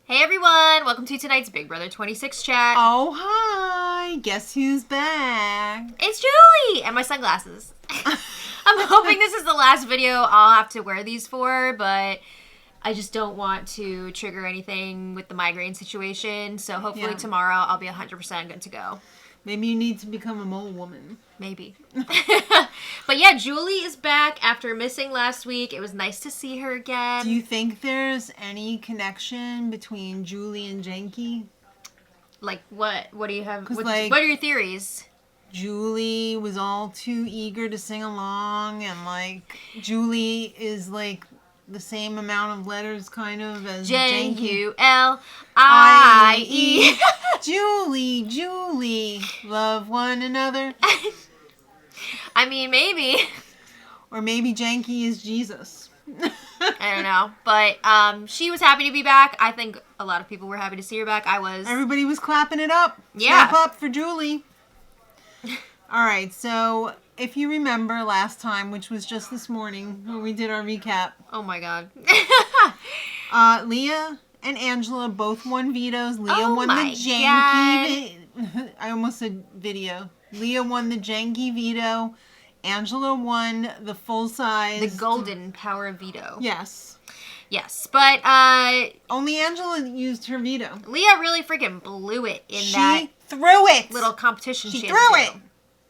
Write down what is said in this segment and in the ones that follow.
Hey everyone, welcome to tonight's Big Brother 26 chat. Oh, hi! Guess who's back? It's Julie! And my sunglasses. I'm hoping this is the last video I'll have to wear these for, but I just don't want to trigger anything with the migraine situation, so hopefully tomorrow I'll be 100% good to go. Maybe you need to become a mole woman. Maybe. But yeah, Julie is back after missing last week. It was nice to see her again. Do you think there's any connection between Julie and Janky? Like what? What do you have? What like, are your theories? Julie was all too eager to sing along, and like Julie is like the same amount of letters kind of as Janky. Julie. Julie, love one another. I mean, maybe. Or maybe Janky is Jesus. I don't know. But she was happy to be back. I think a lot of people were happy to see her back. I was. Everybody was clapping it up. Yeah. Clap up for Julie. All right, so if you remember last time, which was just this morning when we did our recap. Oh my god. Leah and Angela both won vetoes. Leah won the Janky. I almost said video. Leah won the Janky veto. Angela won the full size. The golden power of veto. Yes. Yes, but only Angela used her veto. Leah really freaking blew it in She threw it. Little competition she threw it.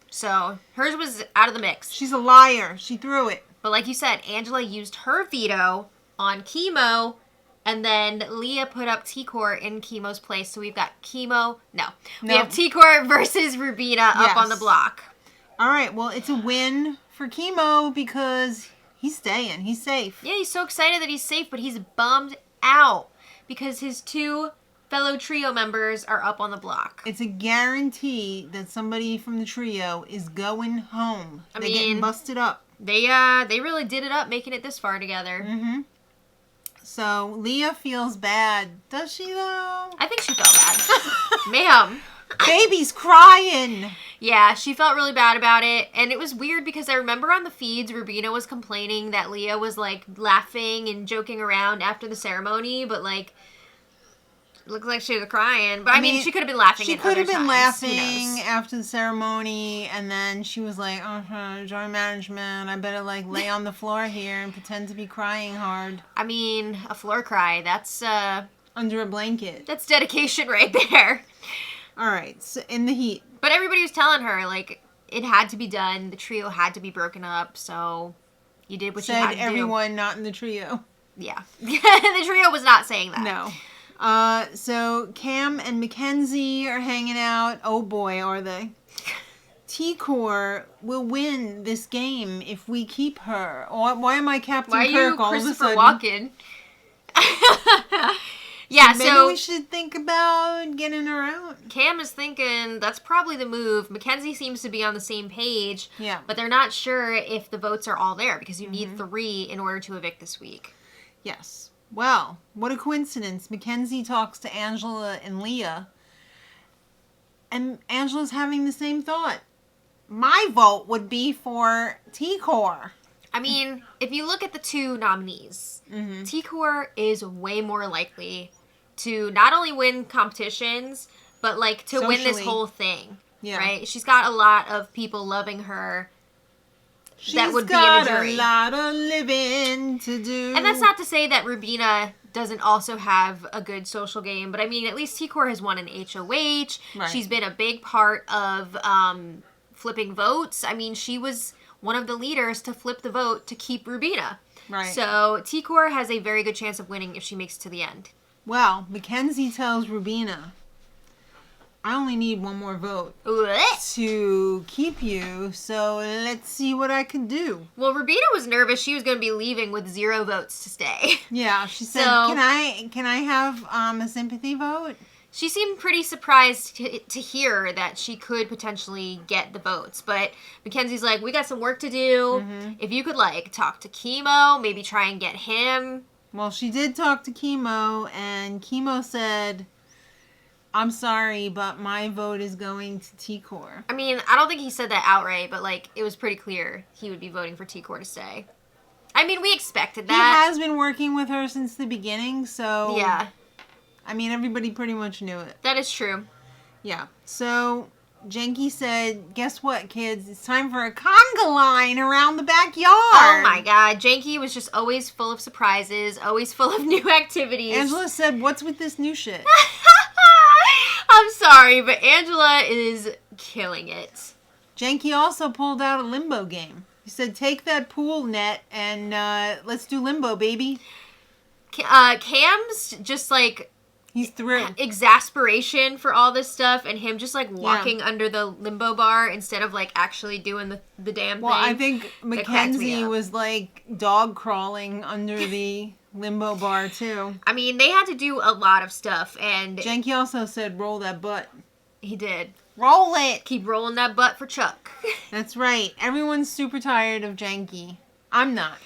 So hers was out of the mix. She's a liar. She threw it. But like you said, Angela used her veto on Chemo, and then Leah put up T-Core in Chemo's place. So we've got Chemo. No. We have T-Core versus Rubina up on the block. All right. Well, it's a win for Chemo because he's staying. He's safe. Yeah, he's so excited that he's safe, but he's bummed out because his two fellow trio members are up on the block. It's a guarantee that somebody from the trio is going home. They're getting busted up. They really did it up making it this far together. Mm-hmm. So Leah feels bad. Does she though? I think she felt bad. Ma'am. Baby's crying. Yeah, she felt really bad about it. And it was weird because I remember on the feeds, Rubina was complaining that Leah was like laughing and joking around after the ceremony, but like looked like she was crying. But I mean, she could have been laughing. She could have been laughing after the ceremony, and then she was like, join management. I better like lay on the floor here and pretend to be crying hard. I mean, a floor cry, that's under a blanket. That's dedication right there. All right, so in the heat. But everybody was telling her, like, it had to be done. The trio had to be broken up, so you did what you had to do. Said everyone not in the trio. Yeah. The trio was not saying that. No. So Cam and Mackenzie are hanging out. Oh boy, are they. T-Core will win this game if we keep her. Why am I Captain Kirk all of a sudden? Why are you Christopher Walken? Yeah, so maybe we should think about getting her out. Cam is thinking that's probably the move. Mackenzie seems to be on the same page. Yeah. But they're not sure if the votes are all there because you need 3 in order to evict this week. Yes. Well, what a coincidence. Mackenzie talks to Angela and Leah, and Angela's having the same thought. My vote would be for T-Core. I mean, if you look at the 2 nominees, T-Core is way more likely to not only win competitions, but like to win this whole thing. Yeah. Right? She's got a lot of people loving her. That would be in the jury. She's got a lot of living to do. And that's not to say that Rubina doesn't also have a good social game, but I mean, at least T-Core has won an HOH. Right. She's been a big part of flipping votes. I mean, she was one of the leaders to flip the vote to keep Rubina. Right. So T-Core has a very good chance of winning if she makes it to the end. Well, Mackenzie tells Rubina, I only need one more vote to keep you, so let's see what I can do. Well, Rubina was nervous she was going to be leaving with 0 votes to stay. Yeah, she said, can I have a sympathy vote? She seemed pretty surprised to hear that she could potentially get the votes. But Mackenzie's like, we got some work to do. If you could, like, talk to Chemo, maybe try and get him. Well, she did talk to Chemo, and Chemo said, I'm sorry, but my vote is going to T-Core. I mean, I don't think he said that outright, but, like, it was pretty clear he would be voting for T-Core to stay. I mean, we expected that. He has been working with her since the beginning, so... Yeah. I mean, everybody pretty much knew it. That is true. Yeah. So Janky said, guess what, kids? It's time for a conga line around the backyard. Oh my God. Janky was just always full of surprises, always full of new activities. Angela said, what's with this new shit? I'm sorry, but Angela is killing it. Janky also pulled out a limbo game. He said, take that pool net and let's do limbo, baby. Cam's just like... He's through. Exasperation for all this stuff and him just like walking under the limbo bar instead of like actually doing the damn thing. Well, I think Mackenzie was like dog crawling under the limbo bar too. I mean, they had to do a lot of stuff, and Janky also said roll that butt. He did. Roll it! Keep rolling that butt for Chuck. That's right. Everyone's super tired of Janky. I'm not.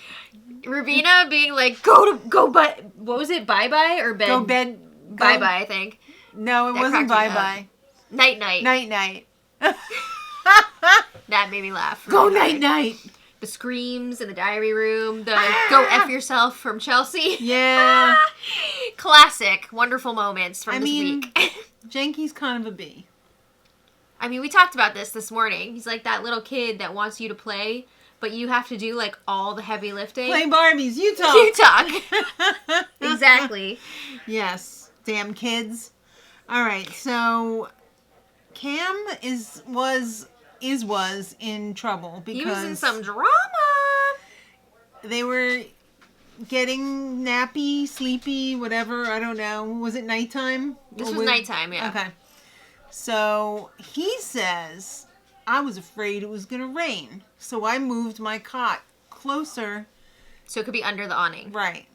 Rubina being like, go what was it, bye-bye or bed? Go bed. Bye-bye, I think. No, it wasn't bye-bye. Night-night. Night-night. That made me laugh. Go night-night. The screams in the diary room. The go F yourself from Chelsea. Yeah. Classic. Wonderful moments from this week. Janky's kind of a B. I mean, we talked about this morning. He's like that little kid that wants you to play, but you have to do like all the heavy lifting. Play Barbies. You talk. You talk. Exactly. Yes. Damn kids. All right, so Cam was in trouble because he was in some drama. They were getting nappy, sleepy, whatever. I don't know. Was it nighttime? This was nighttime, yeah. Okay. So he says, I was afraid it was going to rain, so I moved my cot closer. So it could be under the awning. Right.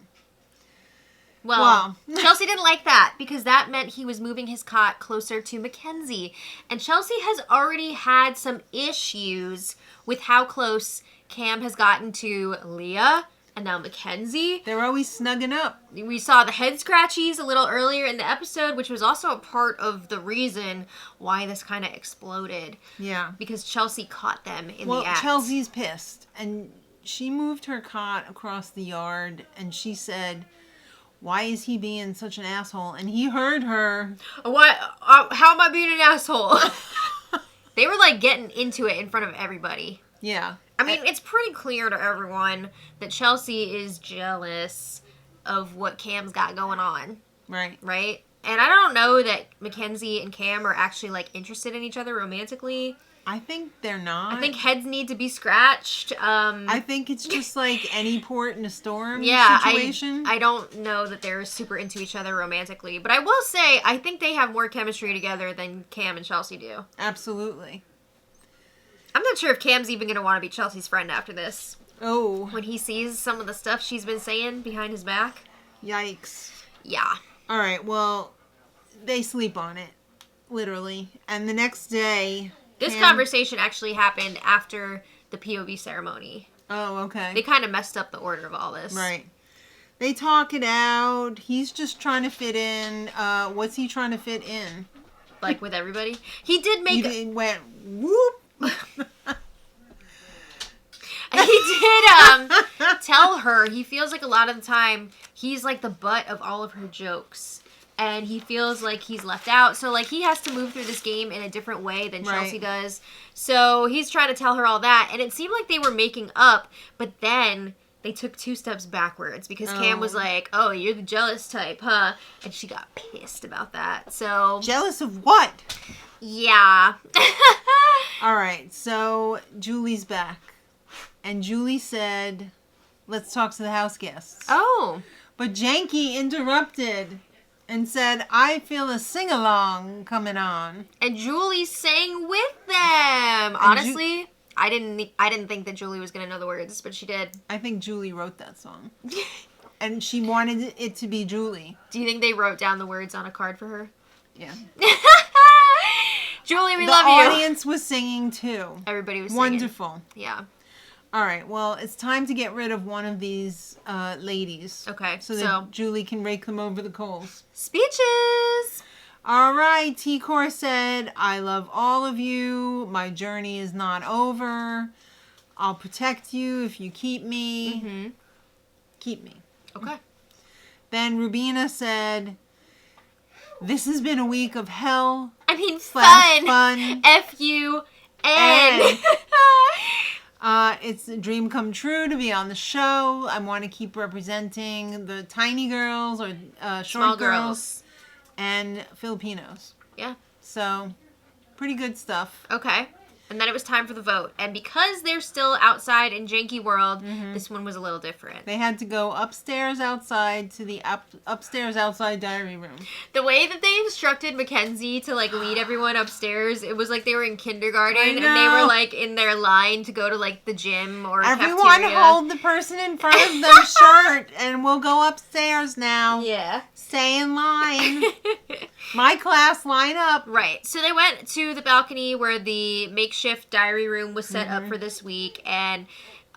Well, Chelsea didn't like that because that meant he was moving his cot closer to Mackenzie. And Chelsea has already had some issues with how close Cam has gotten to Leah and now Mackenzie. They're always snugging up. We saw the head scratchies a little earlier in the episode, which was also a part of the reason why this kind of exploded. Yeah. Because Chelsea caught them in the act. Well, Chelsea's pissed. And she moved her cot across the yard and she said, why is he being such an asshole? And he heard her. What? How am I being an asshole? They were like getting into it in front of everybody. Yeah. I mean, it's pretty clear to everyone that Chelsea is jealous of what Cam's got going on. Right. Right? And I don't know that Mackenzie and Cam are actually like interested in each other romantically. I think they're not. I think heads need to be scratched. I think it's just like any port in a storm situation. I don't know that they're super into each other romantically. But I will say, I think they have more chemistry together than Cam and Chelsea do. Absolutely. I'm not sure if Cam's even going to want to be Chelsea's friend after this. Oh. When he sees some of the stuff she's been saying behind his back. Yikes. Yeah. All right, well, they sleep on it. Literally. And the next day... This conversation actually happened after the POV ceremony. Oh, okay. They kind of messed up the order of all this. Right. They talk it out. He's just trying to fit in. What's he trying to fit in? Like with everybody? He did make... He went, whoop. He did tell her he feels like a lot of the time he's like the butt of all of her jokes. And he feels like he's left out. So, like, he has to move through this game in a different way than Chelsea does. So, he's trying to tell her all that. And it seemed like they were making up. But then they took 2 steps backwards. Because Cam was like, oh, you're the jealous type, huh? And she got pissed about that. So... Jealous of what? Yeah. All right. So, Julie's back. And Julie said, let's talk to the house guests. Oh. But Janky interrupted... and said, I feel a sing-along coming on. And Julie sang with them. Honestly, I didn't think that Julie was going to know the words, but she did. I think Julie wrote that song. And she wanted it to be Julie. Do you think they wrote down the words on a card for her? Yeah. Julie, we love you. The audience was singing too. Everybody was singing. Wonderful. Yeah. All right, well, it's time to get rid of one of these ladies. Okay, so that Julie can rake them over the coals. Speeches! All right, T-Core said, I love all of you. My journey is not over. I'll protect you if you keep me. Mm-hmm. Keep me. Okay. Then Rubina said, This has been a week of hell. I mean, fun. F-U-N. It's a dream come true to be on the show. I want to keep representing the tiny girls or short Small girls and Filipinos. Yeah. So, pretty good stuff. Okay. And then it was time for the vote. And because they're still outside in Janky World, this one was a little different. They had to go upstairs outside to the upstairs outside diary room. The way that they instructed Mackenzie to, like, lead everyone upstairs, it was like they were in kindergarten and they were, like, in their line to go to, like, the gym or everyone cafeteria. Hold the person in front of their shirt and we'll go upstairs now. Yeah. Stay in line. My class, line up. Right. So they went to the balcony where the makeshift diary room was set up for this week. And,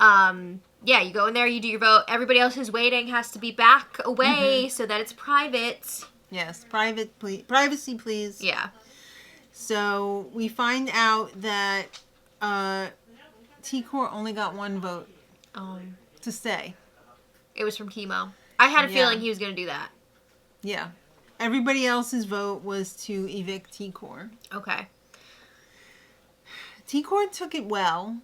yeah, you go in there, you do your vote. Everybody else who's waiting has to be back away so that it's private. Yes, privacy, please. Yeah. So we find out that T-Core only got one vote to stay. It was from Chemo. I had a feeling he was going to do that. Yeah. Everybody else's vote was to evict T-Core. Okay. T-Core took it well.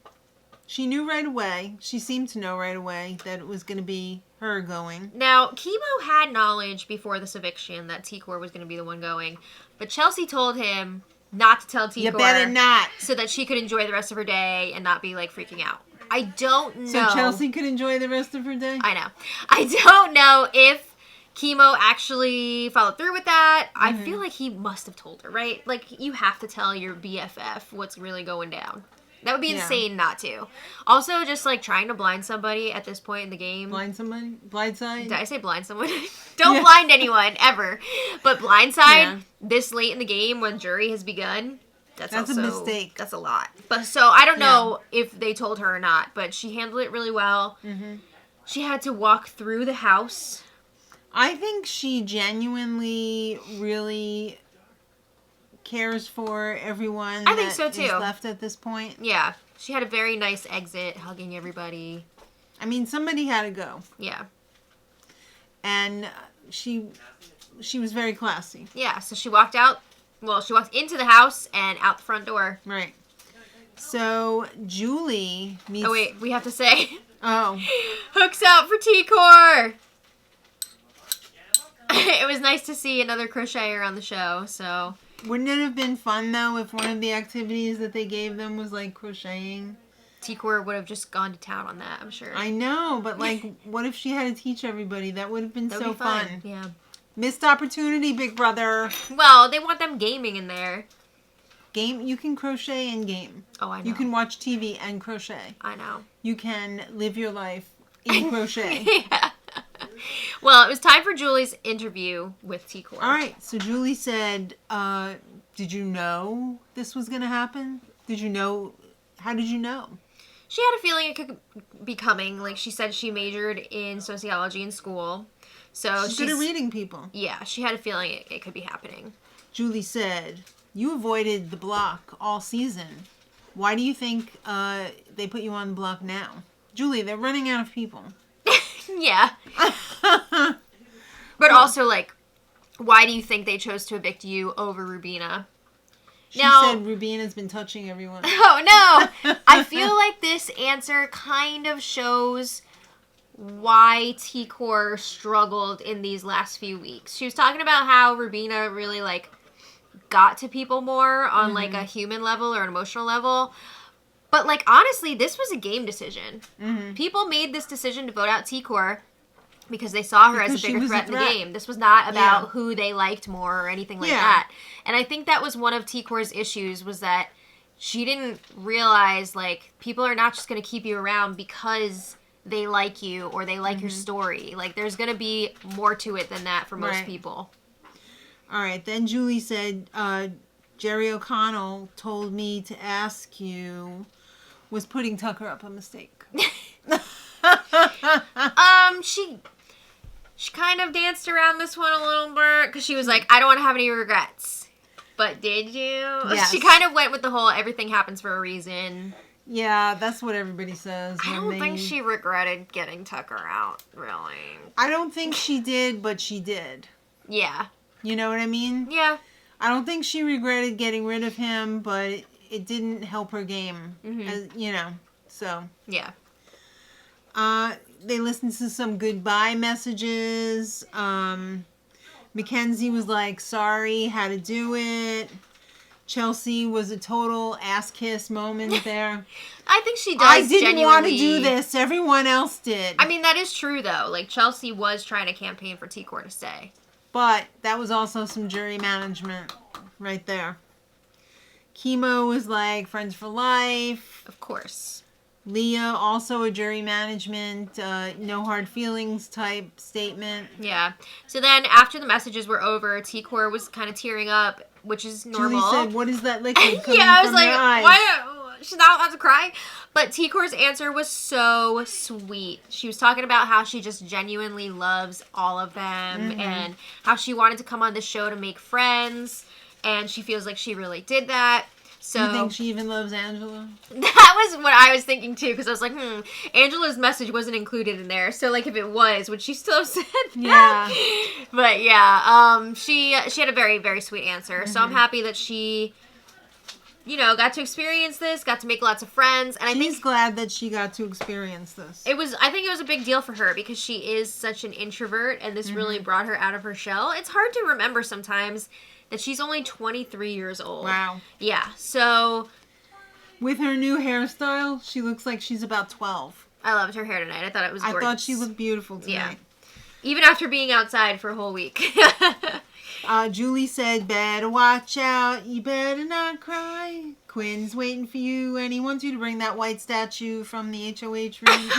She knew right away. She seemed to know right away that it was going to be her going. Now, Chemo had knowledge before this eviction that T-Core was going to be the one going. But Chelsea told him not to tell T-Core. You better not. So that she could enjoy the rest of her day and not be, like, freaking out. I don't know. So Chelsea could enjoy the rest of her day? I know. I don't know if Chemo actually followed through with that. I feel like he must have told her, right? Like, you have to tell your BFF what's really going down. That would be insane not to. Also, just, like, trying to blind somebody at this point in the game. Blind somebody? Blindside? Did I say blind someone? Don't blind anyone, ever. But blindside, this late in the game when jury has begun, that's also, a mistake. That's a lot. But so, I don't know if they told her or not, but she handled it really well. She had to walk through the house. I think she genuinely really cares for everyone I think so, too. Is left at this point. Yeah. She had a very nice exit, hugging everybody. I mean, somebody had to go. Yeah. And she was very classy. Yeah, so she walked out. Well, she walked into the house and out the front door. Right. So, Julie meets... Oh, wait. We have to say... Oh. Hooks out for T-Core! It was nice to see another crocheter on the show, so... Wouldn't it have been fun, though, if one of the activities that they gave them was, like, crocheting? T-Core would have just gone to town on that, I'm sure. I know, but, like, what if she had to teach everybody? That would have been so fun. Yeah. Missed opportunity, big brother. Well, they want them gaming in there. You can crochet and game. Oh, I know. You can watch TV and crochet. I know. You can live your life in crochet. Yeah. Well, it was time for Julie's interview with T-Core. All right. So Julie said, did you know this was going to happen? Did you know? How did you know? She had a feeling it could be coming. Like, she said she majored in sociology in school. So she's good at reading people. Yeah, she had a feeling it could be happening. Julie said, you avoided the block all season. Why do you think they put you on the block now? Julie, they're running out of people. Yeah. But also, like, why do you think they chose to evict you over Rubina? She said Rubina's been touching everyone. Oh, no! I feel like this answer kind of shows why T-Core struggled in these last few weeks. She was talking about how Rubina really, like, got to people more on, like, a human level or an emotional level. But, like, honestly, this was a game decision. People made this decision to vote out T-Core because they saw her as a bigger threat in the game. This was not about who they liked more or anything like that. And I think that was one of T-Core's issues, was that she didn't realize, like, people are not just going to keep you around because they like you or they like your story. Like, there's going to be more to it than that for most people. All right. Then Julie said, Jerry O'Connell told me to ask you, was putting Tucker up a mistake? She kind of danced around this one a little bit because she was like, I don't want to have any regrets. But did you? Yes. She kind of went with the whole everything happens for a reason. Yeah, that's what everybody says. I don't think she regretted getting Tucker out, really. I don't think she did, but she did. Yeah. You know what I mean? Yeah. I don't think she regretted getting rid of him, but it didn't help her game. As, so. Yeah. They listened to some goodbye messages. Mackenzie was like, sorry, how to do it. Chelsea was a total ass kiss moment there. I think she does. I didn't want to do this. Everyone else did. I mean, that is true, though. Like, Chelsea was trying to campaign for T-Core to stay. But that was also some jury management right there. Chemo was like, friends for life. Of course. Leah, also a jury management, no hard feelings type statement. Yeah. So then, after the messages were over, T-Core was kind of tearing up, which is normal. Julie said, what is that liquid coming yeah, I was from like, your eyes? why? She's not allowed to cry. But T-Core's answer was so sweet. She was talking about how she just genuinely loves all of them and how she wanted to come on the show to make friends. And she feels like she really did that. So, you think she even loves Angela? That was what I was thinking too, because I was like, Angela's message wasn't included in there. So, like, if it was, would she still have said that? Yeah. But yeah, she had a very, very sweet answer. So I'm happy that she, got to experience this, got to make lots of friends, and She's glad that she got to experience this. I think it was a big deal for her because she is such an introvert, and this really brought her out of her shell. It's hard to remember sometimes that she's only 23 years old. Wow. Yeah, so... With her new hairstyle, she looks like she's about 12. I loved her hair tonight. I thought it was gorgeous. I thought she looked beautiful tonight. Yeah. Even after being outside for a whole week. Julie said, better watch out, you better not cry. Quinn's waiting for you, and he wants you to bring that white statue from the HOH room.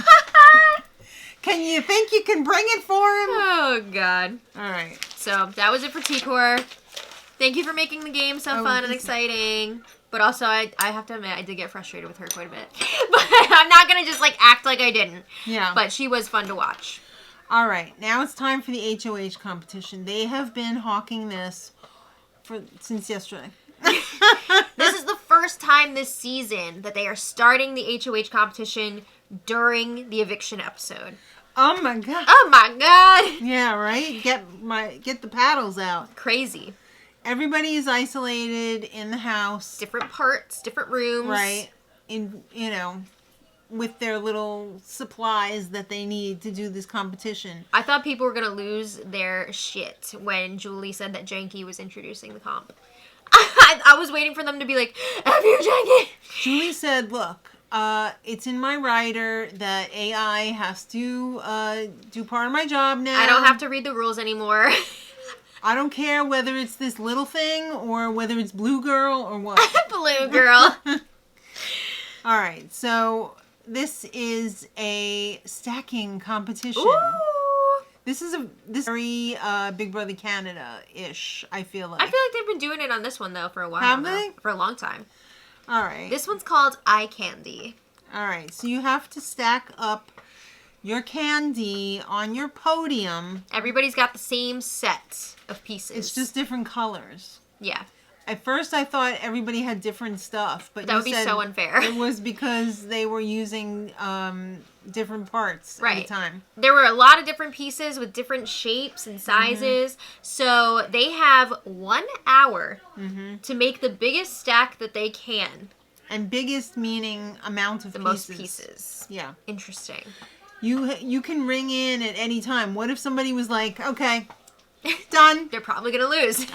Can you think you can bring it for him? Oh, God. All right. So, that was it for T-Core. Thank you for making the game so fun and exciting. But also, I have to admit, I did get frustrated with her quite a bit. But I'm not going to just, act like I didn't. Yeah. But she was fun to watch. All right. Now it's time for the HOH competition. They have been hawking this since yesterday. This is the first time this season that they are starting the HOH competition during the eviction episode. Oh, my God. Oh, my God. Yeah, right? Get the paddles out. Crazy. Everybody is isolated in the house. Different parts, different rooms. Right. With their little supplies that they need to do this competition. I thought people were going to lose their shit when Julie said that Janky was introducing the comp. I was waiting for them to be like, F you, Janky! Julie said, look, it's in my rider that AI has to do part of my job now. I don't have to read the rules anymore. I don't care whether it's this little thing or whether it's Blue Girl or what. Blue Girl. All right, so this is a stacking competition. Ooh. This is very Big Brother Canada-ish, I feel like. I feel like they've been doing it on this one, though, for a while. Have they? For a long time. All right. This one's called Eye Candy. All right, so you have to stack up your candy on your podium. Everybody's got the same set of pieces. It's just different colors. Yeah. At first, I thought everybody had different stuff, but that would be so unfair. It was because they were using different parts at the time. There were a lot of different pieces with different shapes and sizes. So they have 1 hour to make the biggest stack that they can. And biggest meaning amount of the pieces. Most pieces. Yeah. Interesting. You can ring in at any time. What if somebody was like, okay, done. They're probably going to lose.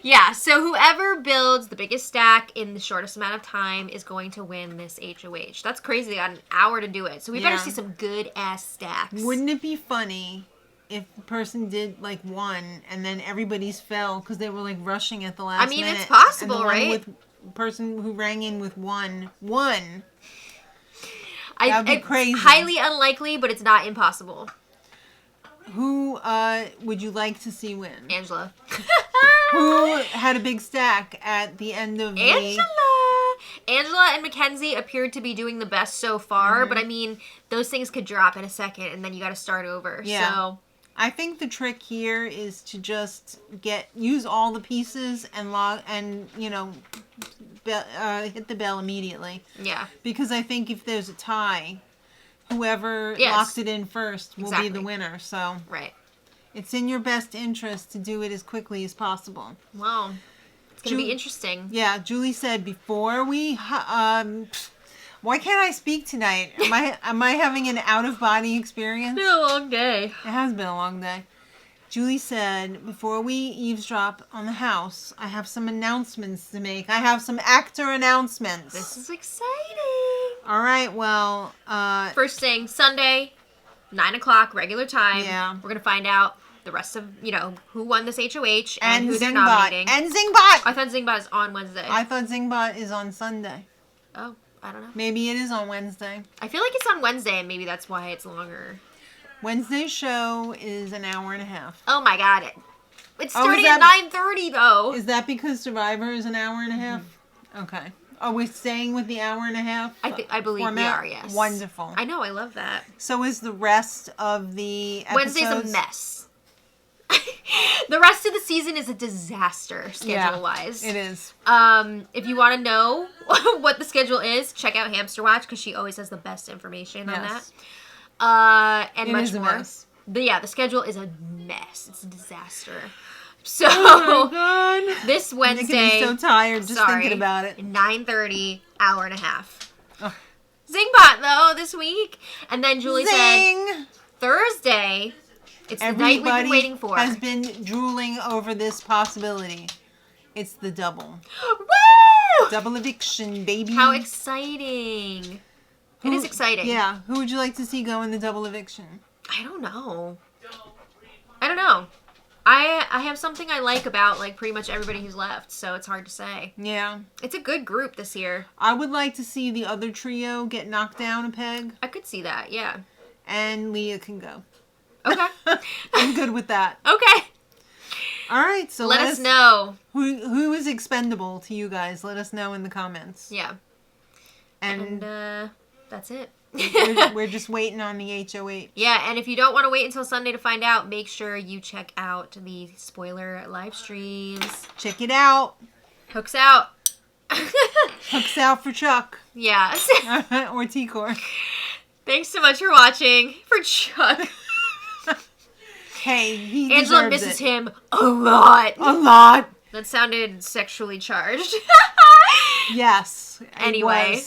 Yeah, so whoever builds the biggest stack in the shortest amount of time is going to win this HOH. That's crazy. They got an hour to do it. So we better see some good-ass stacks. Wouldn't it be funny if the person did, one and then everybody's fell because they were, rushing at the last minute? I mean, it's possible, right? The person who rang in with one won. That'd be crazy. Highly unlikely, but it's not impossible. Who would you like to see win? Angela. Who had a big stack at the end of Angela and Mackenzie appeared to be doing the best so far, but I mean, those things could drop in a second, and then you got to start over. Yeah. So I think the trick here is to just use all the pieces and hit the bell immediately. Yeah. Because I think if there's a tie, whoever locked it in first will be the winner. So It's in your best interest to do it as quickly as possible. Wow. It's going to be interesting. Yeah, Julie said before we... why can't I speak tonight? Am I having an out-of-body experience? It's been a long day. It has been a long day. Julie said, before we eavesdrop on the house, I have some announcements to make. I have some actor announcements. This is exciting. All right, well... First thing, Sunday, 9 o'clock, regular time. Yeah. We're going to find out the rest of, who won this HOH and who they're Zingbot. nominating. And Zingbot! I thought Zingbot is on Wednesday. I thought Zingbot is on Sunday. Oh, I don't know. Maybe it is on Wednesday. I feel like it's on Wednesday, and maybe that's why it's longer. Wednesday's show is an hour and a half. Oh my god. It's starting at 9:30 though. Is that because Survivor is an hour and a half? Mm-hmm. Okay. Are we staying with the hour and a half? I believe format? we are, yes. Wonderful. I know, I love that. So is the rest of the episodes? Wednesday's a mess. The rest of the season is a disaster, schedule-wise. Yeah, it is. If you want to know what the schedule is, check out Hamster Watch, because she always has the best information on that. And much more. Mess. But yeah, the schedule is a mess. It's a disaster. So, oh my God. This Wednesday... I'm making me so tired just thinking about it. 9:30, hour and a half. Oh. Zingbot, though, this week. And then Julie said, Thursday, it's the night we've been waiting for. Has been drooling over this possibility. It's the double. Woo! Double eviction, baby. How exciting. It is exciting. Yeah. Who would you like to see go in the double eviction? I don't know. I have something I like about pretty much everybody who's left, so it's hard to say. Yeah. It's a good group this year. I would like to see the other trio get knocked down a peg. I could see that, yeah. And Leah can go. Okay. I'm good with that. Okay. All right, so let us know. Who is expendable to you guys? Let us know in the comments. Yeah. And that's it. we're just waiting on the HOH. Yeah, and if you don't want to wait until Sunday to find out, make sure you check out the spoiler live streams. Check it out. Hooks out. Hooks out for Chuck. Yeah. Or T-Core. Thanks so much for watching. For Chuck. Hey, he Angela misses him a lot. A lot. That sounded sexually charged. Yes. Anyway.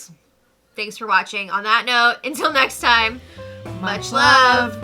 Thanks for watching. On that note, until next time, much love.